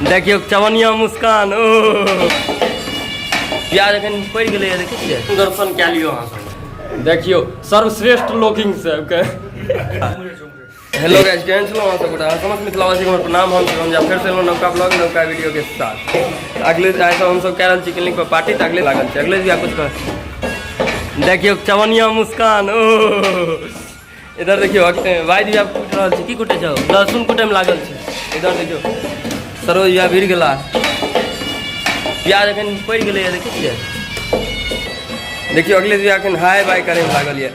देखियो चवनिया मुस्कान ओ प्याज एखन पड़ गेलै देखिए दर्शन कए लियो अहाँ सब देखियो सर्वश्रेष्ठ लोकिंग सबके हेलो गाइस केहन छलौ अहाँ सब गोटा समस्त मिथिलावासी के हमर प्रणाम हम जा फिर से नौका ब्लॉग नौका वीडियो के साथ अगले आइ सब हम सब कह रहल छी क्लिनिक पर पार्टी त अगले लागल छै अगले भी कुछ कर देखियो चवनिया मुस्कान ओ इधर देखियो वाइद भी आप कुट रहल छी की कुटे छौ लहसुन कुटे में लागल छै इधर देखियो सरोज भैया भिड़ गेला प्याज एखन पड़ गेलै देखिए देखियो अगले दिन एखन हाय बाय करे में लागल ये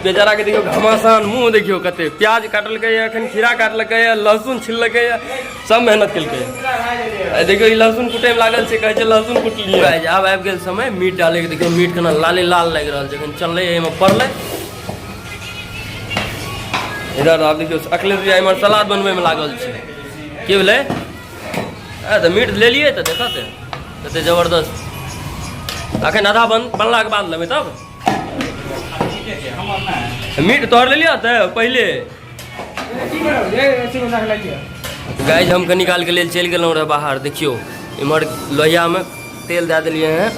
बेचारा के देखियो घमासान मुंह देखियो कते प्याज काटलकै एखन खीरा काटलकै लहसुन छिललकै सब मेहनत केलकै देखियो ई लहसुन कुटे में लागल छै कहै छै लहसुन कुट लिया आब आबि गेल समय मीट डाले के देखियो मीट केना लाले लाल लागि रहल छै एखन चललै एहिमे पड़लै इधर आब देखियो अखिलेश भैया इमहर सलाद बनबै में लागल छै की भेलै तो मीट ले लिए तो देखा थे जबरदस्त अखन आधा बनला के बाद लेबै तब मीट तोड़ ले लिया तो पहले गाइस हम कनी काल के लिए चल गेलौं रहे बाहर देखियो इमहर लोहिया में तेल दे दिलिए हैं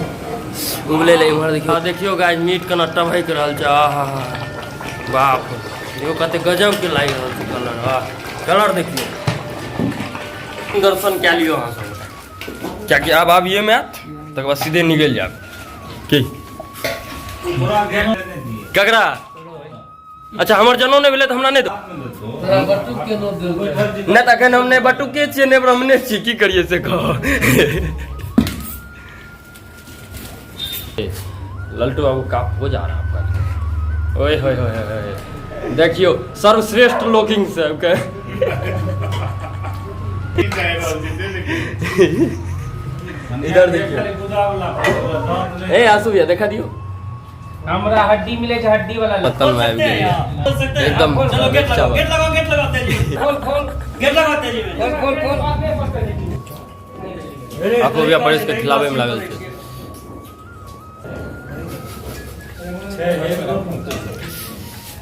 उबले ले इमहर देखियो गाइस मीट केना टभक रहल छै आहा बाप देखियो कते गजब के लागि रहल छै कलर कलर देखियो दर्शन कए लियो अहाँ सब क्या कि अब आबिए में तक बाद सीधे निकल जाब की ककरा अच्छा हमर जनौ नहीं भेलै त हमरा नहीं नहीं त अखन हम नहीं बटुके छियै नहीं ब्राह्मणे छियै की करिए से कह लल्टू बाबू काफो जा रहा आपका ओए होए होए देखियो सर्वश्रेष्ठ लोकिंग सबके इधर देखियो ए आंसू भैया देखा दियो हमरा हड्डी मिले छै हड्डी वाला पत्तल में आबि गेल एकदम चलो गेट लगाओ तेजी खोल गेट लगाओ तेजी खोल आपको भैया परेश के खिलावे में लागल छै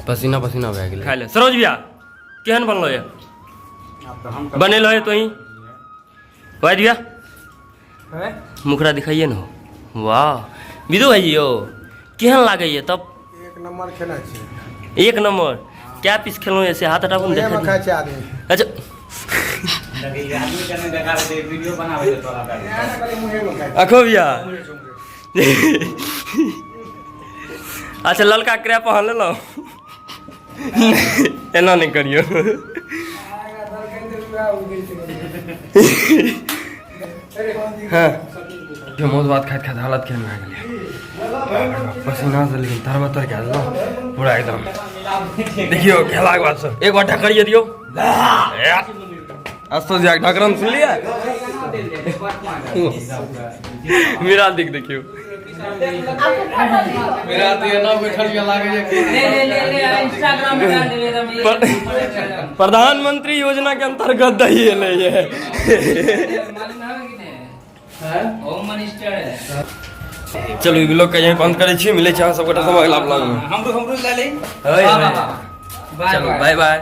पसीना पसीना भए गेल खाइ ले सरोज भैया केहन बनलो ये बनेलो है तो ही वाइद भैया मुखरा दिखाइए ना वाह विदु भाई यो केहन लागे ये तब एक नंबर खेला छै एक नंबर क्या पीस खेलो ऐसे हाथ हटाबू देख खाय छै आदमी अच्छा आदमी कने देखा दे वीडियो बनावे दे तोरा अखो भैया अच्छा ललका क्रैप पहन ले लो एना नहीं करियो हाँ जो मौज बात खाते खाते हालत केहन भए गेलै पसीना से लेकिन तरबतर कए देलहुँ पूरा एकदम देखियो खेलाके बाद सब एक बार ढकरिए दियो आस्तो जाके ढकरन सुन लिया मेरा दिख देखियो मेरा तो ये ना बैठल के लागे ले इंस्टाग्राम पे डाल देबे प्रधानमंत्री योजना के अंतर्गत दही ले ये मालूम है कि नहीं होम मिनिस्टर है चलो ई ब्लॉग के यहीं बंद करे छी मिले छी अहाँ सब गोटा सब अगला ब्लॉग में हमरो ले ले चलो बाय बाय।